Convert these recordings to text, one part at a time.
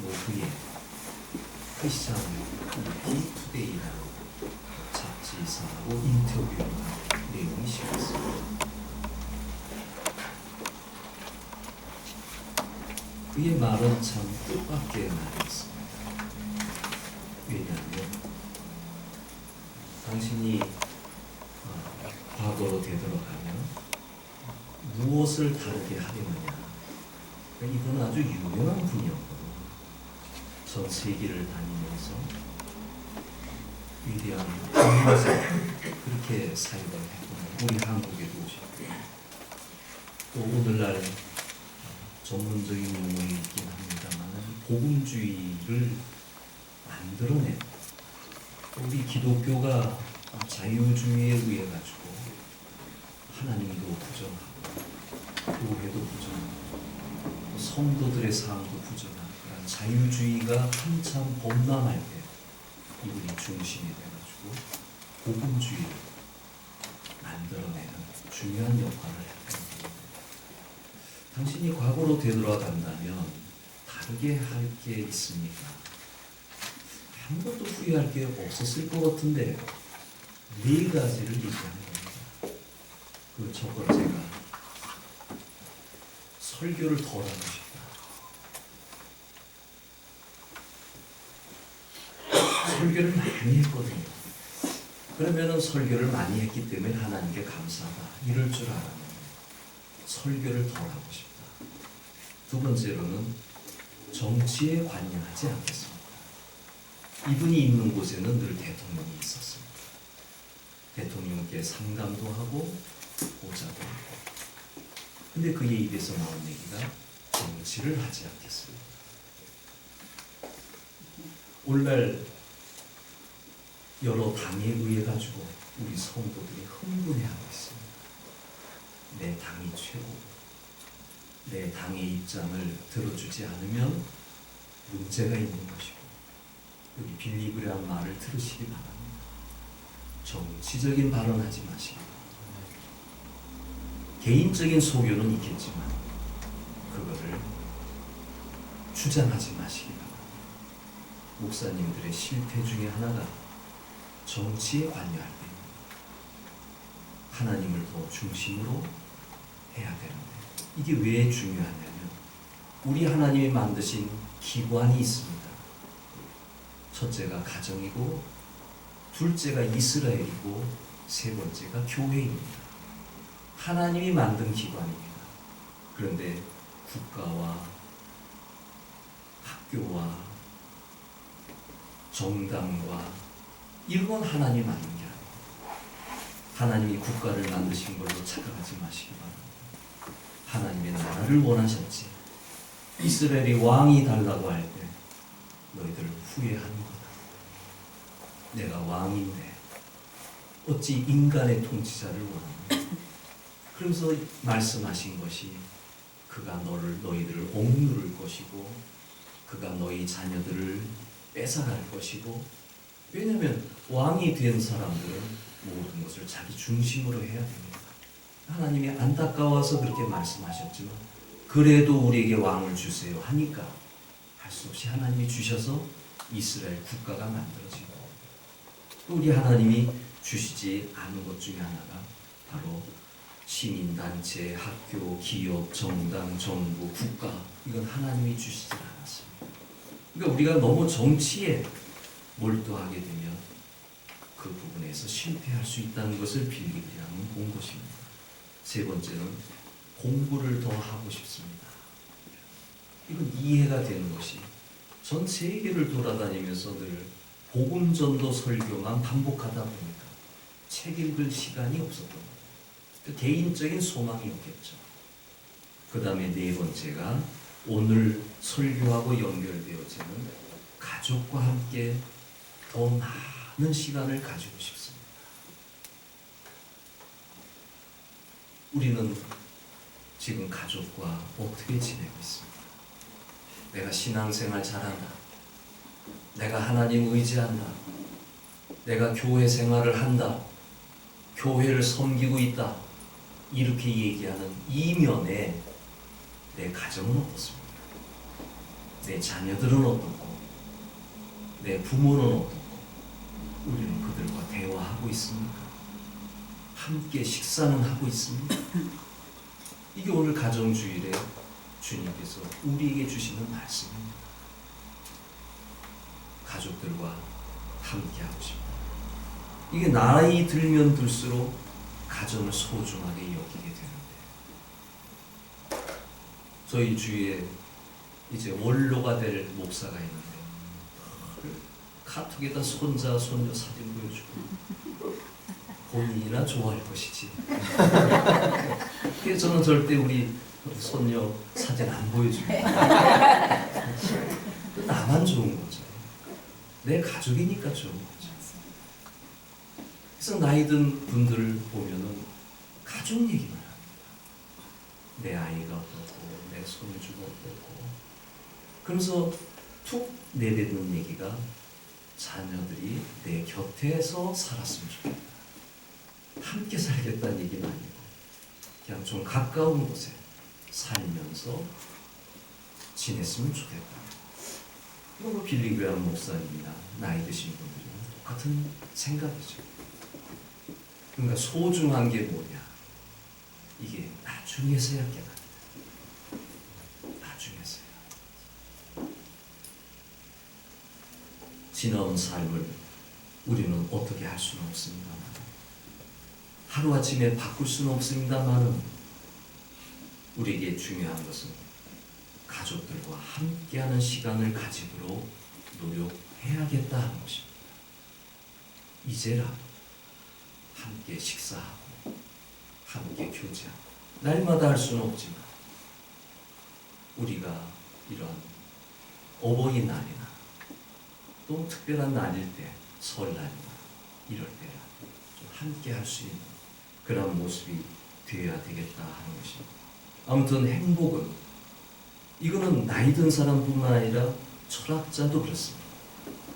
노후에 크리스찬 투데이라는 잡지사하고 인터뷰한 내용이 실렸습니다. 그의 말은 참 뜻밖의 말이었습니다. 왜냐하면 당신이 과거로 되돌아가면 무엇을 다르게 하려느냐. 이건 아주 유명한 분이었거든요. 전 세계를 다니면서 위대한 분에서 그렇게 사역을 했고 우리 한국에도 오셨고 또 오늘날 전문적인 용어이 있긴 합니다만 복음주의를 만들어낸 우리 기독교가 자유주의에 의해 가지고 하나님도 부정하고 교회도 부정하고 성도들의 삶도 부정하고 그런 자유주의가 한참 범람할 때 이분이 중심이 돼가지고 복음주의를 만들어내는 중요한 역할을 했던 겁니다. 당신이 과거로 되돌아간다면 다르게 할 게 있습니까? 아무것도 후회할 게 없었을 것 같은데 네 가지를 얘기하는 겁니다. 그 첫 번째가 설교를 덜 하고 싶다. 설교를 많이 했거든요. 그러면은 설교를 많이 했기 때문에 하나님께 감사하다 이럴 줄 알았는데 설교를 덜 하고 싶다. 두 번째로는 정치에 관여하지 않겠습니다. 이분이 있는 곳에는 늘 대통령이 있었습니다. 대통령께 상담도 하고 보좌도 하고. 근데 그의 입에서 나온 얘기가 정치를 하지 않겠습니다. 오늘날 여러 당에 의해 가지고 우리 성도들이 흥분해하고 있습니다. 내 당이 최고. 내 당의 입장을 들어주지 않으면 문제가 있는 것이고 우리 빌리브라는 말을 들으시기 바랍니다. 정치적인 발언하지 마시기 바랍니다. 개인적인 소견은 있겠지만 그거를 주장하지 마시기 바랍니다. 목사님들의 실패 중에 하나가 정치에 관여할 때입니다. 하나님을 더 중심으로 해야 되는데 이게 왜 중요하냐면 우리 하나님이 만드신 기관이 있습니다. 첫째가 가정이고 둘째가 이스라엘이고 세 번째가 교회입니다. 하나님이 만든 기관입니다. 그런데 국가와 학교와 정당과 이런 건 하나님이 만든 게 아니에요. 하나님이 국가를 만드신 걸로 착각하지 마시기 바랍니다. 하나님의 나라를 원하셨지. 이스라엘이 왕이 달라고 할 때 너희들 후회하는 거다. 내가 왕인데 어찌 인간의 통치자를 원하냐. 그러면서 말씀하신 것이 그가 너희들을 억누를 것이고 그가 너희 자녀들을 뺏어갈 것이고 왜냐하면 왕이 된 사람들은 모든 것을 자기 중심으로 해야 됩니다. 하나님이 안타까워서 그렇게 말씀하셨지만 그래도 우리에게 왕을 주세요 하니까 할 수 없이 하나님이 주셔서 이스라엘 국가가 만들어진 거예요. 우리 하나님이 주시지 않은 것 중에 하나가 바로 시민단체, 학교, 기업, 정당, 정부, 국가 이건 하나님이 주시지 않았습니다. 그러니까 우리가 너무 정치에 몰두하게 되면 그 부분에서 실패할 수 있다는 것을 빌리브라는 본 것입니다. 세 번째는 공부를 더 하고 싶습니다. 이건 이해가 되는 것이 전 세계를 돌아다니면서 늘 복음전도 설교만 반복하다 보니까 책 읽을 시간이 없었던 거예요. 개인적인 소망이 없겠죠. 그 다음에 네 번째가 오늘 설교하고 연결되어지는 가족과 함께 더 많은 시간을 가지고 싶습니다. 우리는 지금 가족과 어떻게 지내고 있습니다. 내가 신앙생활 잘한다. 내가 하나님 의지한다. 내가 교회 생활을 한다. 교회를 섬기고 있다. 이렇게 얘기하는 이면에 내 가정은 어떻습니까? 내 자녀들은 어떻고 내 부모는 어떻고 우리는 그들과 대화하고 있습니까? 함께 식사는 하고 있습니까? 이게 오늘 가정주일에 주님께서 우리에게 주시는 말씀입니다. 가족들과 함께 하고 싶다. 이게 나이 들면 들수록 가정을 소중하게 여기게 되는데, 저희 주위에 이제 원로가 될 목사가 있는데 카톡에다 손자 손녀 사진 보여주고 본인이나 좋아할 것이지. 그래서 저는 절대 우리 손녀 사진 안 보여줍니다. 나만 좋은 거죠. 내 가족이니까 좋은 거죠. 그래서 나이 든 분들을 보면은 가족 얘기만 합니다. 내 아이가 어떻고 내 손주가 어떻고. 그러면서 툭 내뱉는 얘기가 자녀들이 내 곁에서 살았으면 좋겠다. 함께 살겠다는 얘기는 아니고 그냥 좀 가까운 곳에 살면서 지냈으면 좋겠다. 이거 빌리 그레이엄 목사님이나 나이 드신 분들은 똑같은 생각이죠. 그러니까 소중한 게 뭐냐? 이게 나중에서야 깨닫는다. 나중에서야. 지나온 삶을 우리는 어떻게 할 수는 없습니다만, 하루아침에 바꿀 수는 없습니다만, 우리에게 중요한 것은 가족들과 함께하는 시간을 가지도록 노력해야겠다 하는 것입니다. 이제라도 함께 식사하고 함께 교제하고, 날마다 할 수는 없지만 우리가 이런 어버이날이나 또 특별한 날일 때, 설날이나 이럴 때 좀 함께 할 수 있는 그런 모습이 되어야 되겠다 하는 것입니다. 아무튼 행복은, 이거는 나이 든 사람뿐만 아니라 철학자도 그렇습니다.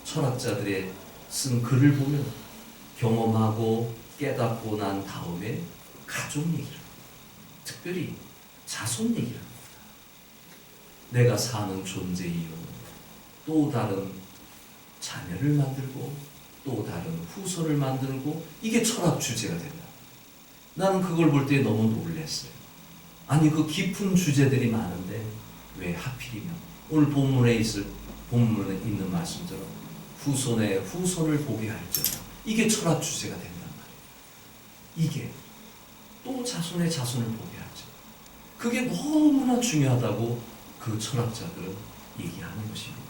철학자들의 쓴 글을 보면 경험하고 깨닫고 난 다음에 가족 얘기를 합니다. 특별히 자손 얘기를 합니다. 내가 사는 존재 이유는 또 다른 자녀를 만들고 또 다른 후손을 만들고, 이게 철학 주제가 된다. 나는 그걸 볼 때 너무 놀랐어요. 아니, 그 깊은 주제들이 많은데 왜 하필이면 오늘 본문에 있는 말씀처럼 후손의 후손을 보게 할지어다, 이게 철학 주제가 된단 말이에요. 이게 또 자손의 자손을 보게 할지, 그게 너무나 중요하다고 그 철학자들은 얘기하는 것입니다.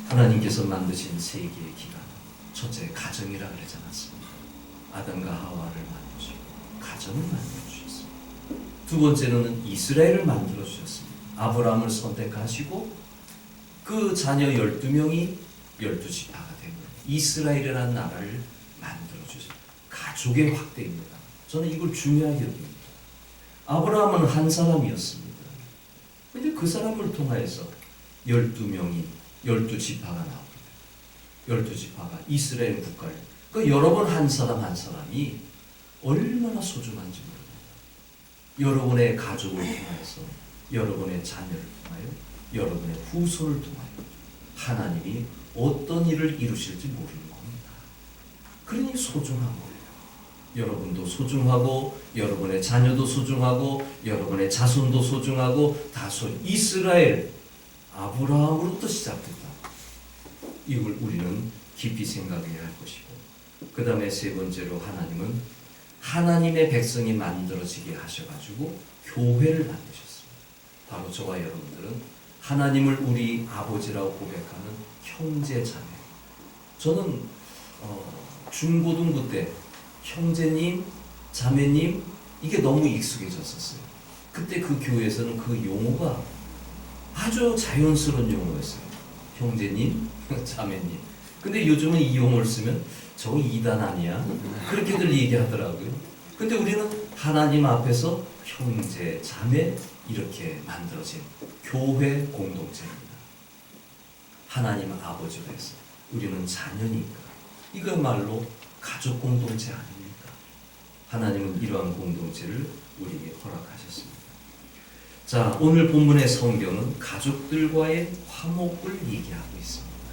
하나님께서 만드신 세계의 기간, 첫째 가정이라 그러지 않았습니다. 아담과 하와를 만드시고 가정을 만들어주셨습니다. 두 번째는 이스라엘을 만들어주셨습니다. 아브라함을 선택하시고 그 자녀 12명이 12지파가 되고 이스라엘이라는 나라를 만들어주셨습니다. 가족의 확대입니다. 저는 이걸 중요하게 여깁니다. 아브라함은 한 사람이었습니다. 근데 그 사람을 통하여서 12명이 12지파가 나옵니다. 12지파가 이스라엘 국가를, 그 여러분 한 사람 한 사람이 얼마나 소중한지 모릅니다. 여러분의 가족을 통해서, 여러분의 자녀를 통하여, 여러분의 후손을 통하여 하나님이 어떤 일을 이루실지 모르는 겁니다. 그러니 소중한 거예요. 여러분도 소중하고, 여러분의 자녀도 소중하고, 여러분의 자손도 소중하고, 이스라엘 아브라함으로부터 시작됐다. 이걸 우리는 깊이 생각해야 할 것이고, 그 다음에 세 번째로 하나님은 하나님의 백성이 만들어지게 하셔가지고 교회를 만드셨습니다. 바로 저와 여러분들은 하나님을 우리 아버지라고 고백하는 형제 자매. 저는 중고등부 때 형제님, 자매님, 이게 너무 익숙해졌었어요. 그때 그 교회에서는 그 용어가 아주 자연스러운 용어였어요. 형제님, 자매님. 근데 요즘은 이 용어를 쓰면 저거 이단 아니야? 그렇게들 얘기하더라고요. 근데 우리는 하나님 앞에서 형제, 자매 이렇게 만들어진 교회 공동체입니다. 하나님 아버지로 해서 우리는 자녀니까 이거말로 가족 공동체 아닙니까? 하나님은 이러한 공동체를 우리에게 허락하셨습니다. 자, 오늘 본문의 성경은 가족들과의 화목을 얘기하고 있습니다.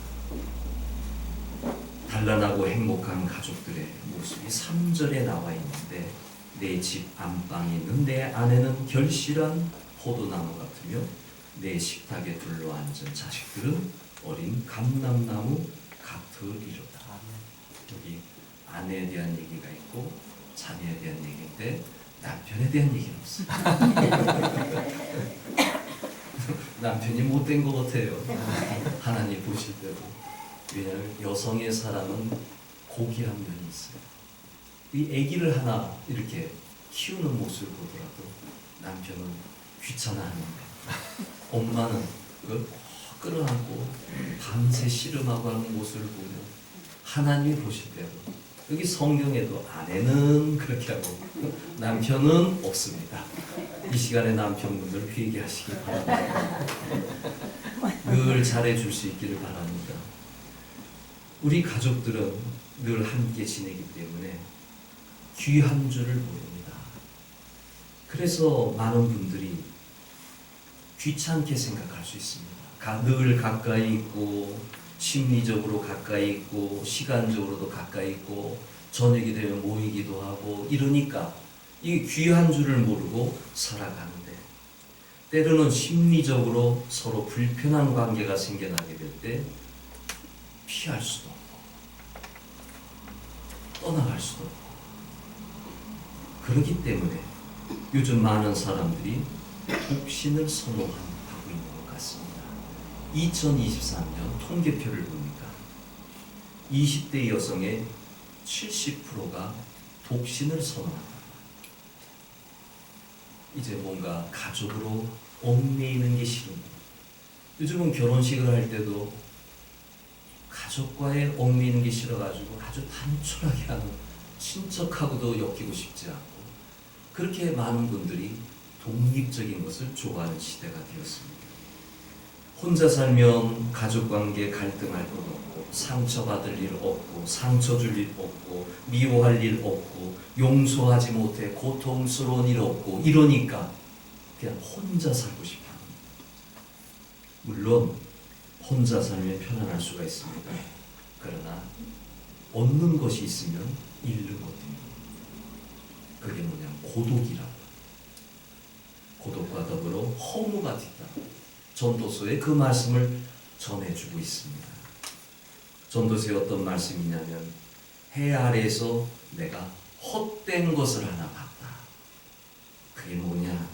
단란하고 행복한 가족들의 모습이 3절에 나와 있는데, 내 집 안방에 있는 내 아내는 결실한 포도나무 같으며 내 식탁에 둘러앉은 자식들은 어린 감람나무 같으리로다. 여기 아내에 대한 얘기가 있고 자녀에 대한 얘기인데 남편에 대한 얘기는 없어요. 남편이 못된 것 같아요. 하나님 보실 때도. 왜냐하면 여성의 사랑은 고귀한 면이 있어요. 이 아기를 하나 이렇게 키우는 모습을 보더라도 남편은 귀찮아하는데, 엄마는 그걸 꼭 끌어안고 밤새 씨름하고 하는 모습을 보면 하나님이 보실 때도, 여기 성경에도 아내는 그렇게 하고 남편은 없습니다. 이 시간에 남편분들 회개하시기 바랍니다. 늘 잘해줄 수 있기를 바랍니다. 우리 가족들은 늘 함께 지내기 때문에 귀한 줄을 모릅니다. 그래서 많은 분들이 귀찮게 생각할 수 있습니다. 늘 가까이 있고 심리적으로 가까이 있고 시간적으로도 가까이 있고 저녁이 되면 모이기도 하고 이러니까 이게 귀한 줄을 모르고 살아가는데, 때로는 심리적으로 서로 불편한 관계가 생겨나게 될 때 피할 수도 없고 떠나갈 수도 없고, 그렇기 때문에 요즘 많은 사람들이 독신을 선호하고 있는 것 같습니다. 2023년 통계표를 보니까 20대 여성의 70%가 독신을 선호한다. 이제 뭔가 가족으로 얽매이는 게 싫은 거예요. 요즘은 결혼식을 할 때도 가족과의 얽매이는 게 싫어가지고 아주 단촐하게 하는, 친척하고도 엮이고 싶지 않고, 그렇게 많은 분들이 독립적인 것을 좋아하는 시대가 되었습니다. 혼자 살면 가족관계 갈등할 것 없고, 상처받을 일 없고, 상처 줄 일 없고, 미워할 일 없고, 용서하지 못해 고통스러운 일 없고, 이러니까 그냥 혼자 살고 싶어 합니다. 물론 혼자 살면 편안할 수가 있습니다. 그러나 얻는 것이 있으면 잃는 것도 있는, 그게 뭐냐면 고독이라고. 고독과 더불어 허무가 있다. 전도서에 그 말씀을 전해주고 있습니다. 전도서에 어떤 말씀이냐면, 해 아래에서 내가 헛된 것을 하나 봤다. 그게 뭐냐?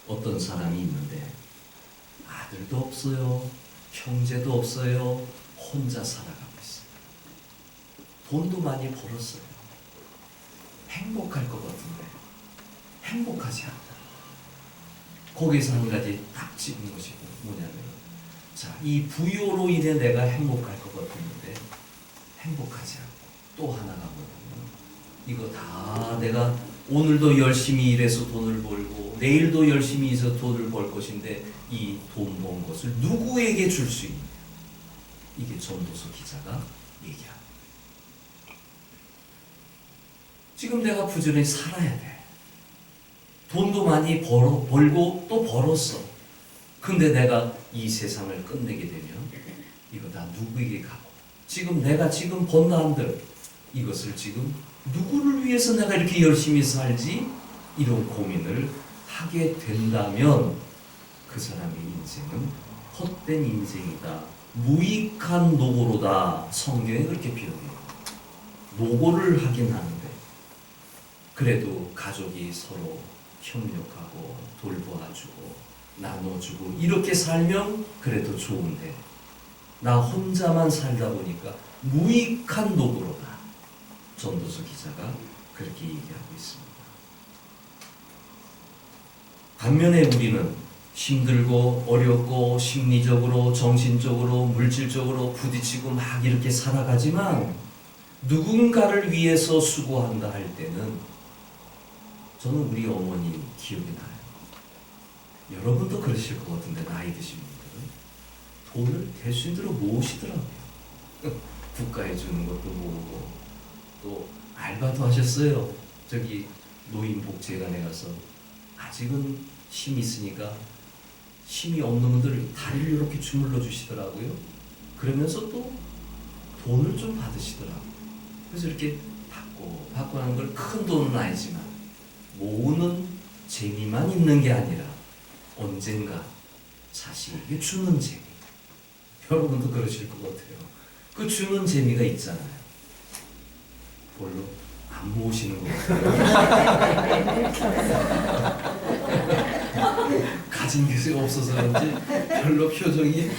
어떤 사람이 있는데 아들도 없어요, 형제도 없어요, 혼자 살아가고 있어요. 돈도 많이 벌었어요. 행복할 것 같은데 행복하지 않다. 거기서 한 가지 딱 짚는 것이 뭐냐면, 자, 이 부요로 인해 내가 행복할 것 같았는데 행복하지 않고, 또 하나가 뭐냐면, 이거 다 내가 오늘도 열심히 일해서 돈을 벌고 내일도 열심히 일해서 돈을 벌 것인데 이 돈 번 것을 누구에게 줄 수 있느냐. 이게 전도서 기자가 얘기합니다. 지금 내가 부지런히 살아야 돼. 돈도 많이 벌고 또 벌었어. 근데 내가 이 세상을 끝내게 되면 이거 다 누구에게 가고, 지금 내가 지금 번 남들 이것을 지금 누구를 위해서 내가 이렇게 열심히 살지? 이런 고민을 하게 된다면 그 사람의 인생은 헛된 인생이다, 무익한 노고로다. 성경에 그렇게 표현해요. 노고를 하긴 하는데 그래도 가족이 서로 협력하고 돌보아주고 나눠주고 이렇게 살면 그래도 좋은데, 나 혼자만 살다 보니까 무익한 노고로다. 전도서 기자가 그렇게 얘기하고 있습니다. 반면에 우리는 힘들고 어렵고 심리적으로 정신적으로 물질적으로 부딪히고 막 이렇게 살아가지만, 누군가를 위해서 수고한다 할 때는 저는 우리 어머니 기억이 나요. 여러분도 그러실 것 같은데, 나이 드신 분들은 돈을 대수인 대로 모으시더라고요. 국가에 주는 것도 모으고, 또 알바도 하셨어요. 저기 노인복지관에 가서 아직은 힘이 있으니까 힘이 없는 분들 다리를 이렇게 주물러 주시더라고요. 그러면서 또 돈을 좀 받으시더라고요. 그래서 이렇게 받고 하는 걸 큰 돈은 아니지만 모으는 재미만 있는 게 아니라 언젠가 자식에게 주는 재미. 여러분도 그러실 것 같아요. 그 주는 재미가 있잖아요. 별로 안 모으시는 것 같아요. 가진 게 없어서 그런지 별로 표정이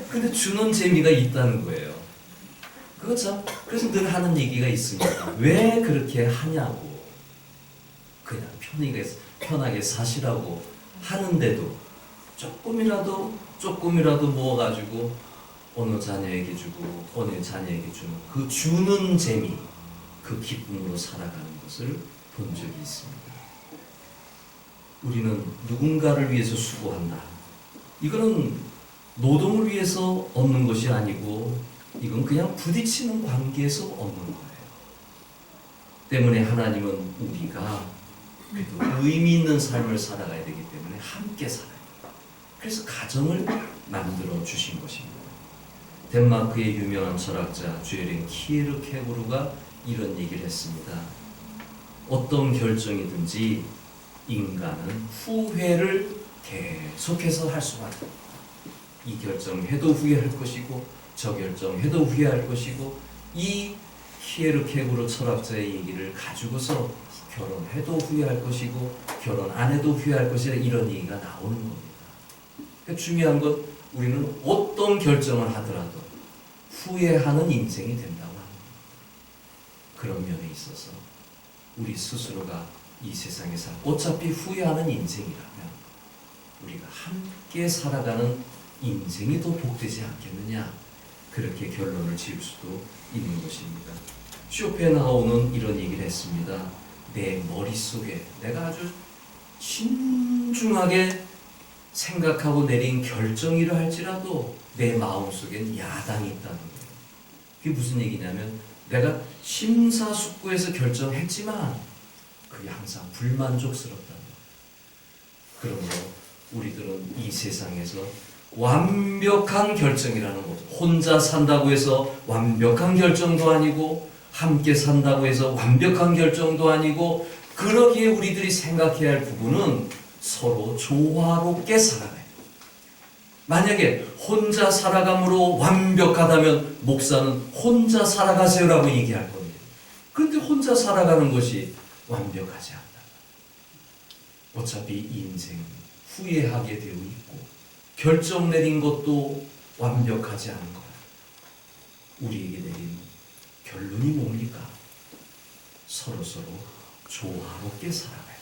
근데 주는 재미가 있다는 거예요. 그거 참 그래서 늘 하는 얘기가 있습니다. 왜 그렇게 하냐고. 그냥 편하게 사시라고 하는데도 조금이라도 모아가지고 어느 자녀에게 주고 어느 자녀에게 주는 그 주는 재미, 그 기쁨으로 살아가는 것을 본 적이 있습니다. 우리는 누군가를 위해서 수고한다. 이거는 노동을 위해서 얻는 것이 아니고 이건 그냥 부딪히는 관계에서 얻는 거예요. 때문에 하나님은 우리가 그래도 의미 있는 삶을 살아가야 되기 때문에 함께 살아요. 그래서 가정을 만들어 주신 것입니다. 덴마크의 유명한 철학자 주에린 키에르케고르가 이런 얘기를 했습니다. 어떤 결정이든지 인간은 후회를 계속해서 할 수밖에 없다. 이 결정해도 후회할 것이고 저 결정해도 후회할 것이고 이 키에르케고르 철학자의 얘기를 가지고서 결혼해도 후회할 것이고 결혼 안 해도 후회할 것이라 이런 얘기가 나오는 겁니다. 그러니까 중요한 건 우리는 어떤 결정을 하더라도 후회하는 인생이 된다고 합니다. 그런 면에 있어서 우리 스스로가 이 세상에서 어차피 후회하는 인생이라면 우리가 함께 살아가는 인생이 더 복되지 않겠느냐, 그렇게 결론을 지을 수도 있는 것입니다. 쇼펜하우는 이런 얘기를 했습니다. 내 머릿속에 내가 아주 신중하게 생각하고 내린 결정이라 할지라도 내 마음속엔 야당이 있다는 거예요. 그게 무슨 얘기냐면 내가 심사숙고해서 결정했지만 그게 항상 불만족스럽다는 거예요. 그러므로 우리들은 이 세상에서 완벽한 결정이라는 것, 혼자 산다고 해서 완벽한 결정도 아니고 함께 산다고 해서 완벽한 결정도 아니고, 그러기에 우리들이 생각해야 할 부분은 서로 조화롭게 살아가요. 만약에 혼자 살아감으로 완벽하다면 목사는 혼자 살아가세요라고 얘기할 겁니다. 그런데 혼자 살아가는 것이 완벽하지 않다. 어차피 인생 후회하게 되어 있고 결정 내린 것도 완벽하지 않은 거야. 우리에게 내린 결론이 뭡니까? 서로 조화롭게 살아가요.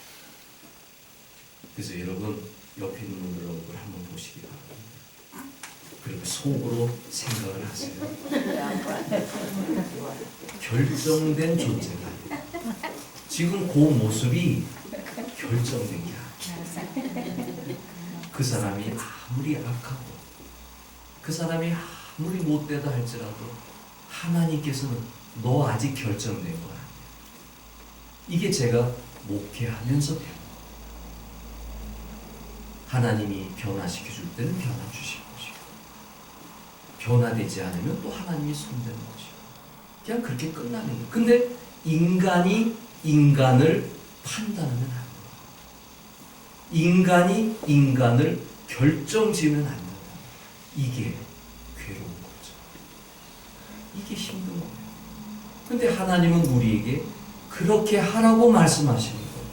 그래서 여러분 옆에 있는 분들 얼굴 한번 보시기 바랍니다. 그리고 속으로 생각을 하세요. 결정된 존재가 지금 그 모습이 결정된 게 아니에요. 그 사람이 아무리 악하고 그 사람이 아무리 못되다 할지라도 하나님께서는 너 아직 결정된 거 아니야. 이게 제가 목회하면서 배워요. 하나님이 변화시켜 줄 때는 변화 주실 것이고 변화되지 않으면 또 하나님이 손대는 것이고 그냥 그렇게 끝나는 거예요. 근데 인간이 인간을 판단하면 안 돼요. 인간이 인간을 결정지으면 안 돼요. 이게 괴로운 거죠. 이게 힘든 거예요. 근데 하나님은 우리에게 그렇게 하라고 말씀하시는 거예요.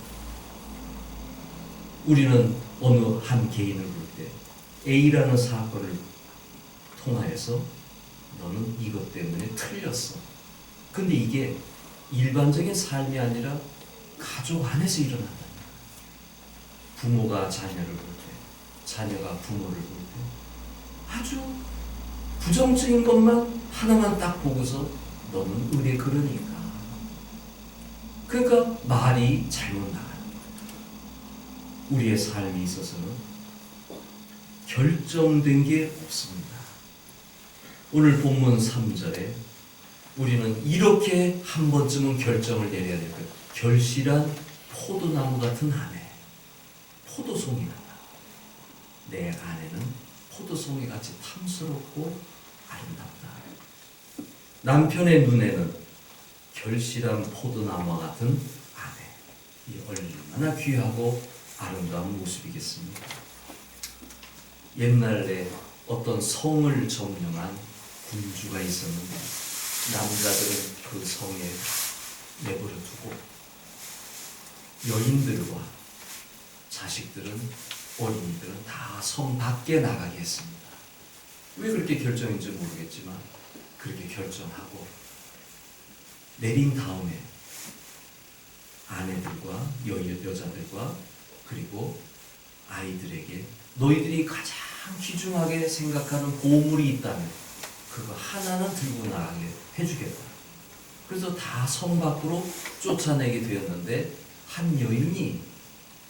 우리는 어느 한 개인을 볼 때 A라는 사건을 통하여서 너는 이것 때문에 틀렸어. 근데 이게 일반적인 삶이 아니라 가족 안에서 일어난다. 부모가 자녀를 볼 때, 자녀가 부모를 볼 때 아주 부정적인 것만 하나만 딱 보고서 너는 왜 그러니까. 그러니까 말이 잘못 나가는 거예요. 우리의 삶에 있어서는 결정된 게 없습니다. 오늘 본문 3절에 우리는 이렇게 한 번쯤은 결정을 내려야 될 거예요. 결실한 포도나무 같은 아내, 포도송이 같다. 내 아내는 포도송이 같이 탐스럽고 아름답다. 남편의 눈에는 결실한 포도나무 같은 아내, 이 얼마나 귀하고 아름다운 모습이겠습니까? 옛날에 어떤 성을 점령한 군주가 있었는데 남자들은 그 성에 내버려 두고 여인들과 자식들은, 어린이들은 다 성 밖에 나가게 했습니다. 왜 그렇게 결정인지 모르겠지만 그렇게 결정하고 내린 다음에 아내들과 여자들과 그리고 아이들에게 너희들이 가장 귀중하게 생각하는 보물이 있다면 그거 하나는 들고 나가게 해주겠다. 그래서 다 성 밖으로 쫓아내게 되었는데 한 여인이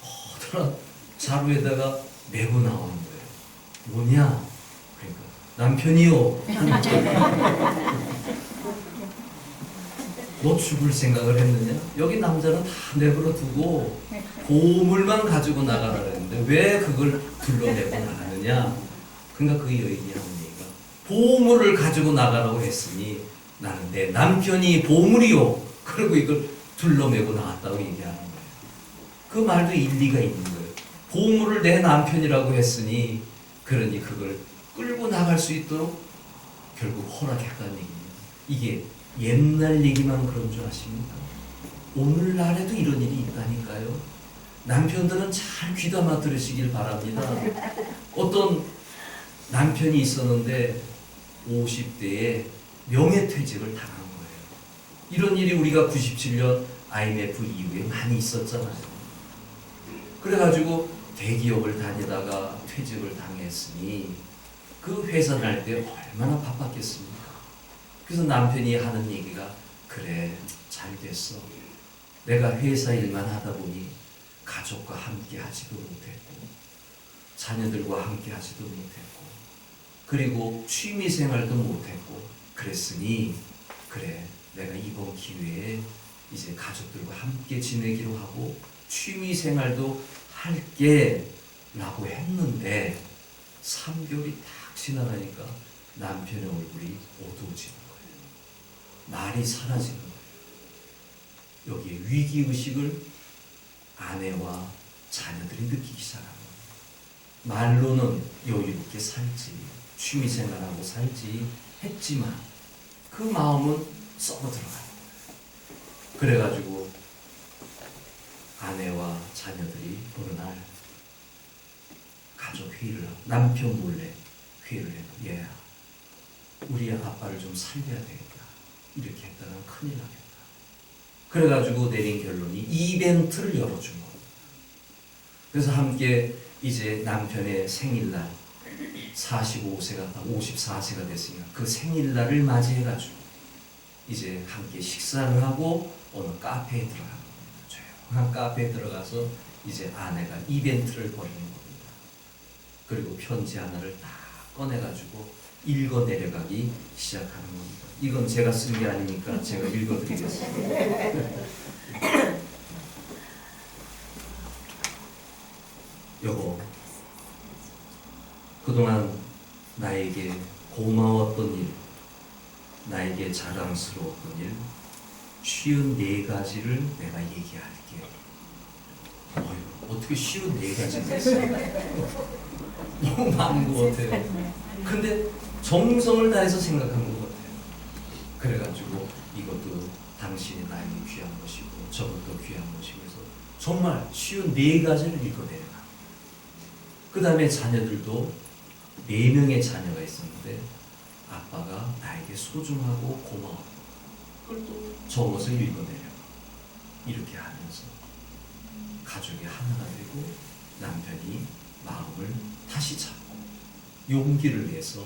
커다란 자루에다가 메고 나오는 거예요. 뭐냐? 그러니까 남편이요. 너 죽을 생각을 했느냐? 여기 남자는 다 내버려 두고 보물만 가지고 나가라 그랬는데 왜 그걸 둘러내고 나가느냐? 그러니까 그 여인이 하는 얘기가 보물을 가지고 나가라고 했으니 나는 내 남편이 보물이요. 그리고 이걸 둘러매고 나왔다고 얘기하는 거예요. 그 말도 일리가 있는 거예요. 보물을 내 남편이라고 했으니 그러니 그걸 끌고 나갈 수 있도록 결국 허락했다는 얘기입니다. 이게 옛날 얘기만 그런 줄 아십니까? 오늘날에도 이런 일이 있다니까요. 남편들은 잘 귀담아 들으시길 바랍니다. 어떤 남편이 있었는데 50대에 명예퇴직을 당한 거예요. 이런 일이 우리가 97년 IMF 이후에 많이 있었잖아요. 그래가지고 대기업을 다니다가 퇴직을 당했으니 그 회사 다닐 때 얼마나 바빴겠습니까? 그래서 남편이 하는 얘기가 그래 잘 됐어. 내가 회사 일만 하다 보니 가족과 함께 하지도 못했고 자녀들과 함께 하지도 못했고 그리고 취미 생활도 못했고 그랬으니 그래 내가 이번 기회에 이제 가족들과 함께 지내기로 하고 취미 생활도 할게 라고 했는데 3개월이 딱 지나가니까 남편의 얼굴이 어두워지는 거예요. 말이 사라지는 거예요. 여기에 위기의식을 아내와 자녀들이 느끼기 시작한 거예요. 말로는 여유롭게 살지, 취미생활하고 살지 했지만 그 마음은 썩어 들어가는 거예요. 그래가지고 아내와 자녀들이 어느 날 가족 회의를 하고 남편 몰래 회의를 해요. 얘야, 우리 아빠를 좀 살려야 되겠다. 이렇게 했다가 큰일 나겠다. 그래가지고 내린 결론이 이벤트를 열어준 겁니다. 그래서 함께 이제 남편의 생일날 45세가 54세가 됐으니까 그 생일날을 맞이해가지고 이제 함께 식사를 하고 어느 카페에 들어간 겁니다. 조용한 카페에 들어가서 이제 아내가 이벤트를 벌이는 겁니다. 그리고 편지 하나를 딱 꺼내가지고 읽어 내려가기 시작하는 겁니다. 이건 제가 쓴 게 아니니까 제가 읽어드리겠습니다. 여보, 그동안 나에게 고마웠던 일, 나에게 자랑스러웠던 일, 쉬운 4가지를 내가 얘기할게. 어떻게 쉬운 4가지가 있어요? 너무 많은 것 같아요. 근데 정성을 다해서 생각한 것 같아요. 그래가지고 이것도 당신이 나에게 귀한 것이고 저것도 귀한 것이고 해서 정말 쉬운 4가지를 읽어내려가. 그 다음에 자녀들도 4명의 자녀가 있었는데 아빠가 나에게 소중하고 고마워. 그걸 또 적어서 읽어내려가. 이렇게 하면서 가족이 하나가 되고 남편이 마음을 다시 잡고 용기를 내서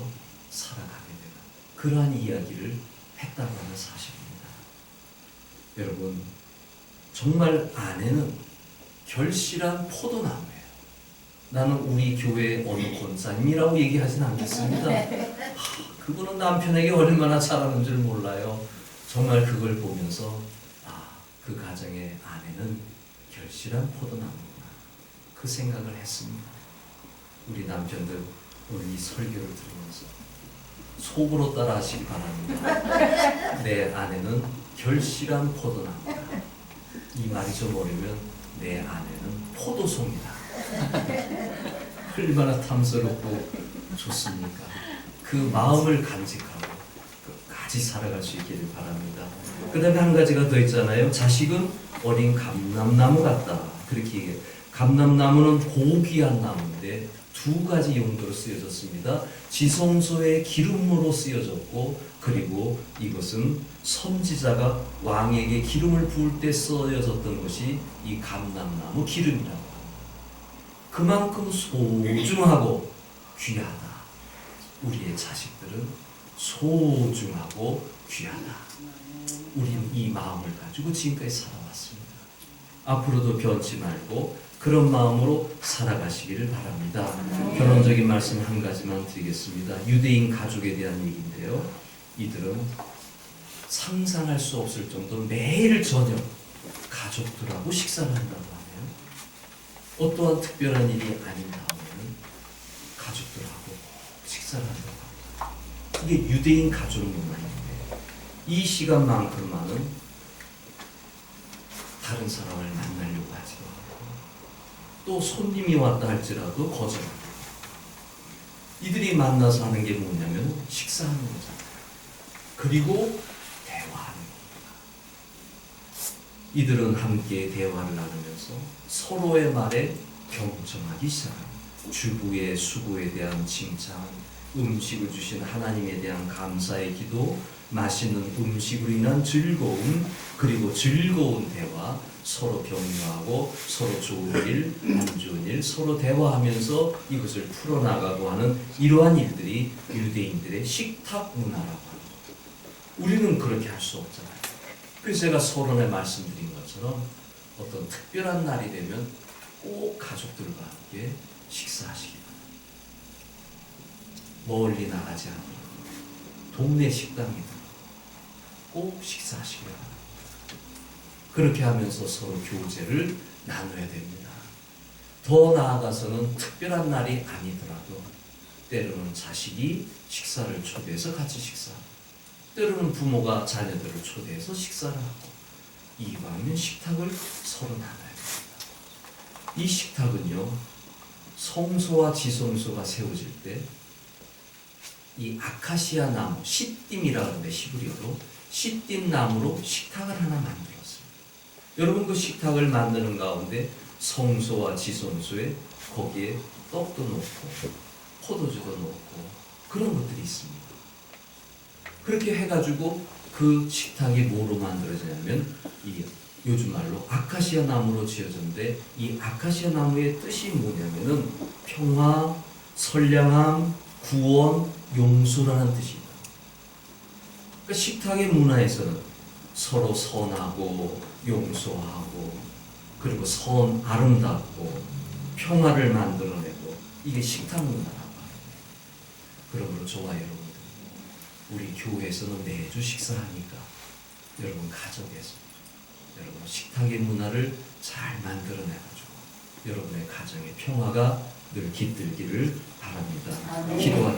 살아가게 되는 그러한 이야기를 했다고 하는 사실입니다. 여러분, 정말 아내는 결실한 포도나무예요. 나는 우리 교회 어느 권사님이라고 얘기하진 않겠습니다. 그분은 남편에게 얼마나 잘하는 줄 몰라요. 정말 그걸 보면서 그 가정의 아내는 결실한 포도나무구나. 그 생각을 했습니다. 우리 남편들 오늘 이 설교를 들으면서 속으로 따라하시기 바랍니다. 내 아내는 결실한 포도나무다. 이 말이 좀 어려우면 내 아내는 포도송이다. 얼마나 탐스럽고 좋습니까? 그 마음을 간직하고 끝까지 살아갈 수 있기를 바랍니다. 그 다음에 한 가지가 더 있잖아요. 자식은 어린 감람나무 같다. 그렇게 얘기해요. 감람나무는 고귀한 나무인데 두 가지 용도로 쓰여졌습니다. 지성소의 기름으로 쓰여졌고, 그리고 이것은 선지자가 왕에게 기름을 부을 때 쓰여졌던 것이 이 감람나무 기름이라고 합니다. 그만큼 소중하고 귀하다. 우리의 자식들은 소중하고 귀하다. 우리는 이 마음을 가지고 지금까지 살아왔습니다. 앞으로도 변치 말고 그런 마음으로 살아가시기를 바랍니다. 결론적인 말씀 한 가지만 드리겠습니다. 유대인 가족에 대한 얘기인데요. 이들은 상상할 수 없을 정도로 매일 저녁 가족들하고 식사를 한다고 하네요. 어떠한 특별한 일이 아닌 다음에는 가족들하고 식사를 한다고 합니다. 이게 유대인 가족 문화인데 이 시간만큼만은 다른 사람을 만나려고 하지 않고 또 손님이 왔다 할지라도 거절합니다. 이들이 만나서 하는 게 뭐냐면 식사하는 거잖아요. 그리고 대화하는 겁니다. 이들은 함께 대화를 나누면서 서로의 말에 경청하기 시작합니다. 주부의 수고에 대한 칭찬, 음식을 주신 하나님에 대한 감사의 기도, 맛있는 음식으로 인한 즐거움, 그리고 즐거운 대화, 서로 격려하고 서로 좋은 일, 안 좋은 일 서로 대화하면서 이것을 풀어나가고 하는 이러한 일들이 유대인들의 식탁 문화라고 합니다. 우리는 그렇게 할 수 없잖아요. 그래서 제가 서론에 말씀드린 것처럼 어떤 특별한 날이 되면 꼭 가족들과 함께 식사하시기 바랍니다. 멀리 나가지 않고 동네 식당이든 꼭 식사하시기 바랍니다. 그렇게 하면서 서로 교제를 나눠야 됩니다. 더 나아가서는 특별한 날이 아니더라도 때로는 자식이 식사를 초대해서 같이 식사하고, 때로는 부모가 자녀들을 초대해서 식사를 하고, 이왕이면 식탁을 서로 나눠야 됩니다. 이 식탁은요, 성소와 지성소가 세워질 때 이 아카시아 나무, 시딤이라고 하는데 히브리어로 시딤 나무로 식탁을 하나 만들었어요. 여러분 그 식탁을 만드는 가운데 성소와 지성소에 거기에 떡도 놓고 포도주도 놓고 그런 것들이 있습니다. 그렇게 해가지고 그 식탁이 뭐로 만들어지냐면 이 요즘 말로 아카시아 나무로 지어졌는데 이 아카시아 나무의 뜻이 뭐냐면은 평화, 선량함, 구원, 용서라는 뜻입니다. 그러니까 식탁의 문화에서는 서로 선하고 용서하고 그리고 아름답고 평화를 만들어내고 이게 식탁 문화라고 합니다. 그러므로 저와 여러분 우리 교회에서는 매주 식사하니까 여러분 가정에서 여러분 식탁의 문화를 잘 만들어내가지고 여러분의 가정의 평화가 늘 깃들기를 바랍니다. 기도하겠습니다.